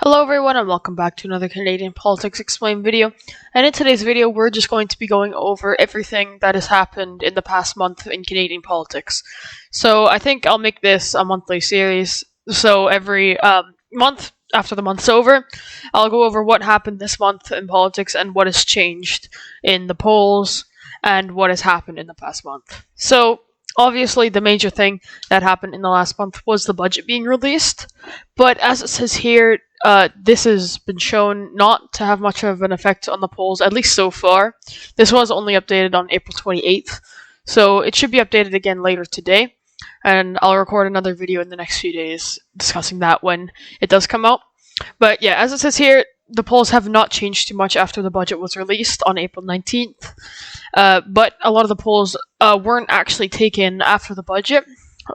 Hello everyone and welcome back to another Canadian Politics Explained video. And in today's video we're just going to be going over everything that has happened in the past month in Canadian politics. So I think I'll make this a monthly series. So every month after the month's over, I'll go over what happened this month in politics and what has changed in the polls and what has happened in the past month. So obviously the major thing that happened in the last month was the budget being released. But as it says here, this has been shown not to have much of an effect on the polls, at least so far. This was only updated on April 28th, so it should be updated again later today, and I'll record another video in the next few days discussing that when it does come out. But yeah, as it says here, the polls have not changed too much after the budget was released on April 19th, but a lot of the polls weren't actually taken after the budget.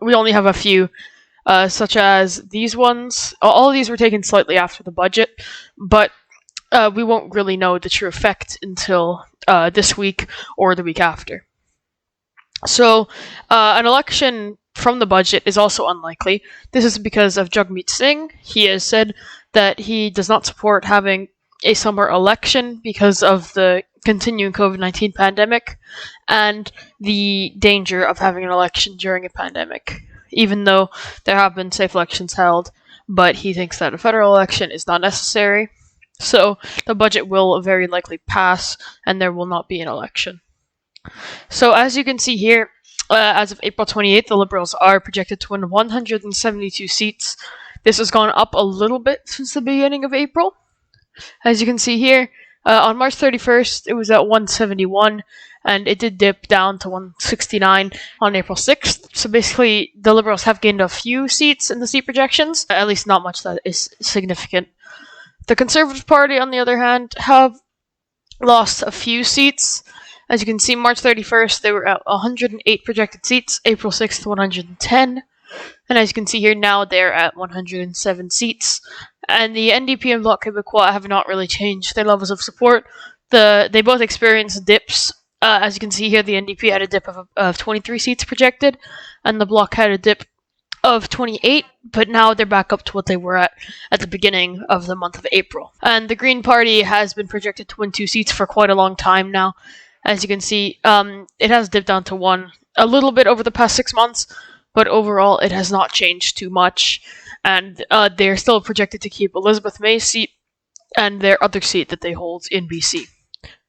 We only have a few. Such as these ones. All of these were taken slightly after the budget, but we won't really know the true effect until this week or the week after. So, an election from the budget is also unlikely. This is because of Jagmeet Singh. He has said that he does not support having a summer election because of the continuing COVID-19 pandemic and the danger of having an election during a pandemic. Even though there have been safe elections held, but he thinks that a federal election is not necessary. So the budget will very likely pass, and there will not be an election. So as you can see here, as of April 28th, the Liberals are projected to win 172 seats. This has gone up a little bit since the beginning of April. As you can see here, on March 31st, it was at 171, and it did dip down to 169 on April 6th. So basically, the Liberals have gained a few seats in the seat projections, at least not much that is significant. The Conservative Party, on the other hand, have lost a few seats. As you can see, March 31st, they were at 108 projected seats, April 6th, 110. And as you can see here, now they're at 107 seats. And the NDP and Bloc Quebecois have not really changed their levels of support. They both experienced dips. As you can see here, the NDP had a dip of 23 seats projected, and the Bloc had a dip of 28, but now they're back up to what they were at the beginning of the month of April. And the Green Party has been projected to win 2 seats for quite a long time now. As you can see, it has dipped down to 1 a little bit over the past 6 months, but overall it has not changed too much. And they're still projected to keep Elizabeth May's seat and their other seat that they hold in BC.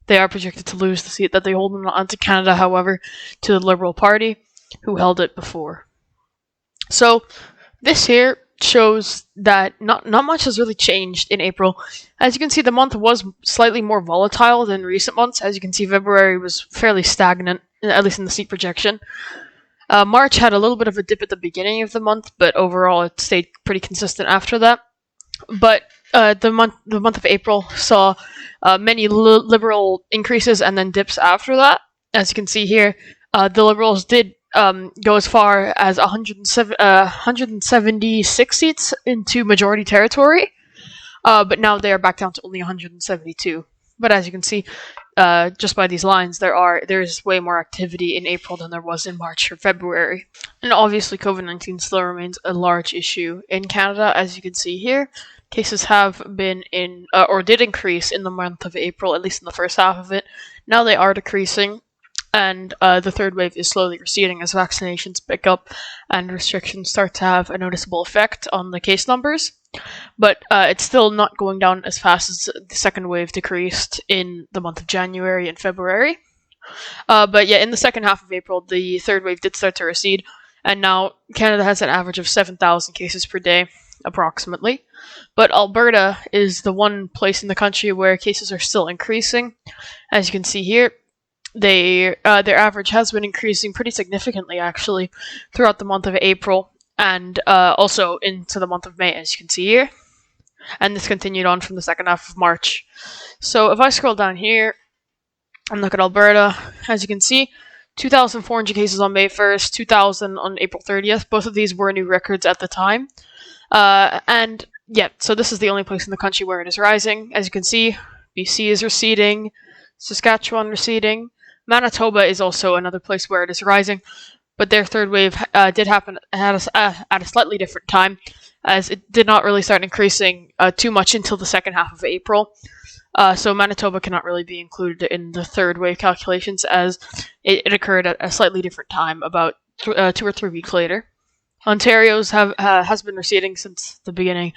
They are projected to lose the seat that they hold in Canada, however, to the Liberal Party, who held it before. So, this here shows that not much has really changed in April. As you can see, the month was slightly more volatile than recent months. As you can see, February was fairly stagnant, at least in the seat projection. March had a little bit of a dip at the beginning of the month, but overall it stayed pretty consistent after that. But the month of April saw many Liberal increases and then dips after that. As you can see here, the Liberals did go as far as 176 seats into majority territory, but now they are back down to only 172. But as you can see, just by these lines, there's way more activity in April than there was in March or February. And obviously COVID-19 still remains a large issue in Canada. As you can see here, cases have been or did increase in the month of April, at least in the first half of it. Now they are decreasing, and the third wave is slowly receding as vaccinations pick up and restrictions start to have a noticeable effect on the case numbers. But it's still not going down as fast as the second wave decreased in the month of January and February. But yeah, in the second half of April, the third wave did start to recede, and now Canada has an average of 7,000 cases per day, approximately. But Alberta is the one place in the country where cases are still increasing. As you can see here, their average has been increasing pretty significantly, actually, throughout the month of April. And also into the month of May, as you can see here. And this continued on from the second half of March. So if I scroll down here and look at Alberta, as you can see, 2,400 cases on May 1st, 2,000 on April 30th. Both of these were new records at the time. And yeah, so this is the only place in the country where it is rising. As you can see, BC is receding, Saskatchewan receding. Manitoba is also another place where it is rising. But their third wave did happen at a slightly different time, as it did not really start increasing too much until the second half of April. So Manitoba cannot really be included in the third wave calculations, as it occurred at a slightly different time, about 2 or 3 weeks later. Ontario's has been receding since the beginning,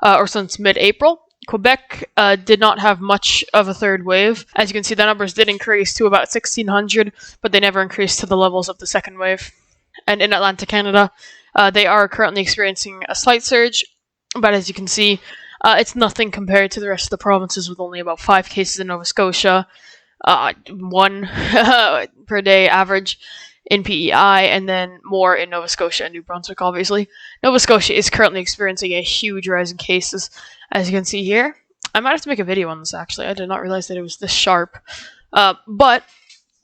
or since mid-April. Quebec did not have much of a third wave. As you can see, the numbers did increase to about 1,600, but they never increased to the levels of the second wave. And in Atlantic Canada, they are currently experiencing a slight surge, but as you can see, it's nothing compared to the rest of the provinces, with only about 5 cases in Nova Scotia, 1 per day average in PEI, and then more in Nova Scotia and New Brunswick, obviously. Nova Scotia is currently experiencing a huge rise in cases, as you can see here. I might have to make a video on this, actually. I did not realize that it was this sharp. But,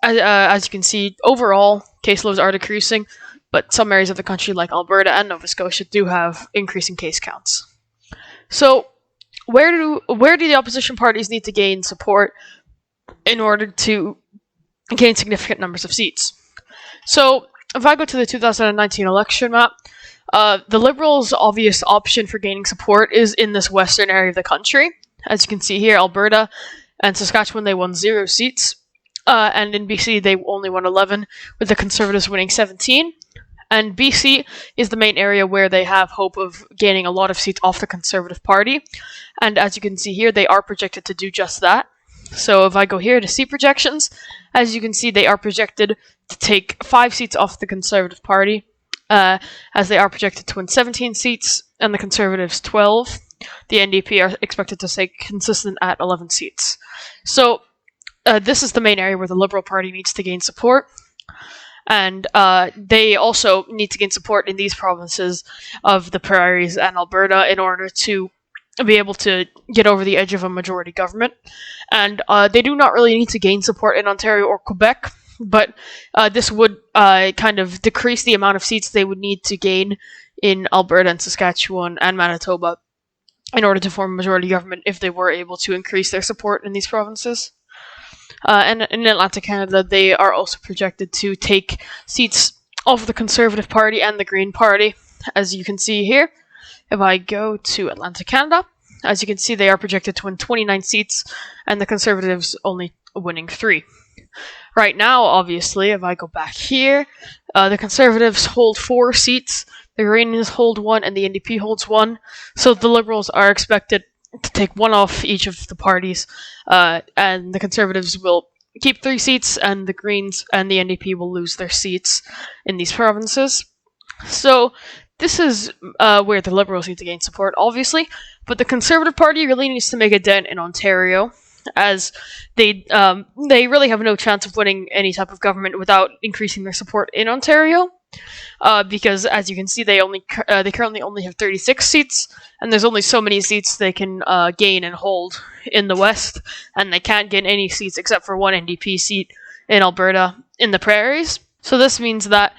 as you can see, overall, caseloads are decreasing, but some areas of the country, like Alberta and Nova Scotia, do have increasing case counts. So, where do the opposition parties need to gain support in order to gain significant numbers of seats? So, if I go to the 2019 election map, the Liberals' obvious option for gaining support is in this western area of the country. As you can see here, Alberta and Saskatchewan, they won 0 seats. And in BC, they only won 11, with the Conservatives winning 17. And BC is the main area where they have hope of gaining a lot of seats off the Conservative Party. And as you can see here, they are projected to do just that. So if I go here to seat projections, as you can see, they are projected to take 5 seats off the Conservative Party, as they are projected to win 17 seats, and the Conservatives 12. The NDP are expected to stay consistent at 11 seats. So this is the main area where the Liberal Party needs to gain support. And they also need to gain support in these provinces of the Prairies and Alberta in order to be able to get over the edge of a majority government. And they do not really need to gain support in Ontario or Quebec, but this would kind of decrease the amount of seats they would need to gain in Alberta and Saskatchewan and Manitoba in order to form a majority government if they were able to increase their support in these provinces. And in Atlantic Canada, they are also projected to take seats off the Conservative Party and the Green Party, as you can see here. If I go to Atlantic Canada, as you can see, they are projected to win 29 seats, and the Conservatives only winning 3. Right now, obviously, if I go back here, the Conservatives hold 4 seats, the Greens hold 1, and the NDP holds 1. So the Liberals are expected to take 1 off each of the parties, and the Conservatives will keep 3 seats, and the Greens and the NDP will lose their seats in these provinces. So this is where the Liberals need to gain support, obviously, but the Conservative Party really needs to make a dent in Ontario, as they really have no chance of winning any type of government without increasing their support in Ontario. Because as you can see, they currently only have 36 seats, and there's only so many seats they can gain and hold in the West, and they can't gain any seats except for 1 NDP seat in Alberta in the Prairies. So this means that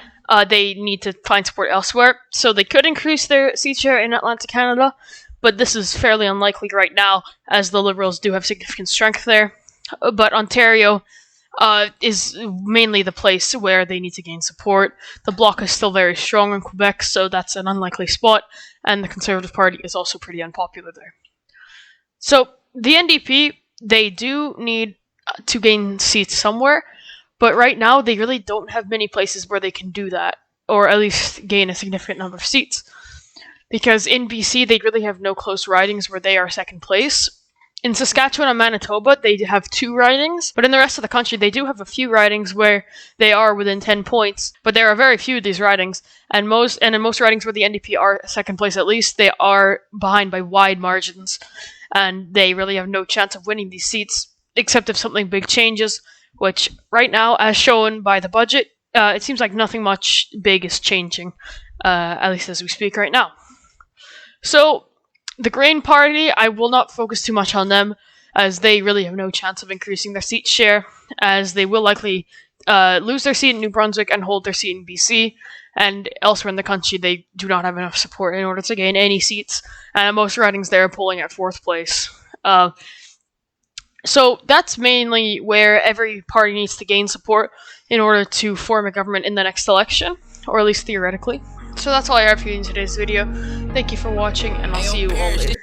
they need to find support elsewhere. So they could increase their seat share in Atlantic Canada, but this is fairly unlikely right now, as the Liberals do have significant strength there. But Ontario is mainly the place where they need to gain support. The Bloc is still very strong in Quebec, so that's an unlikely spot, and the Conservative Party is also pretty unpopular there. So the NDP, they do need to gain seats somewhere, but right now they really don't have many places where they can do that, or at least gain a significant number of seats. Because in BC, they really have no close ridings where they are second place. In Saskatchewan and Manitoba, they have 2 ridings, but in the rest of the country, they do have a few ridings where they are within 10 points, but there are very few of these ridings, and in most ridings where the NDP are second place at least, they are behind by wide margins, and they really have no chance of winning these seats, except if something big changes, which right now, as shown by the budget, it seems like nothing much big is changing, at least as we speak right now. So, the Green Party, I will not focus too much on them, as they really have no chance of increasing their seat share, as they will likely lose their seat in New Brunswick and hold their seat in BC, and elsewhere in the country they do not have enough support in order to gain any seats, and most ridings they are polling at 4th place. So that's mainly where every party needs to gain support in order to form a government in the next election, or at least theoretically. So that's all I have for you in today's video. Thank you for watching, and I'll see you all later.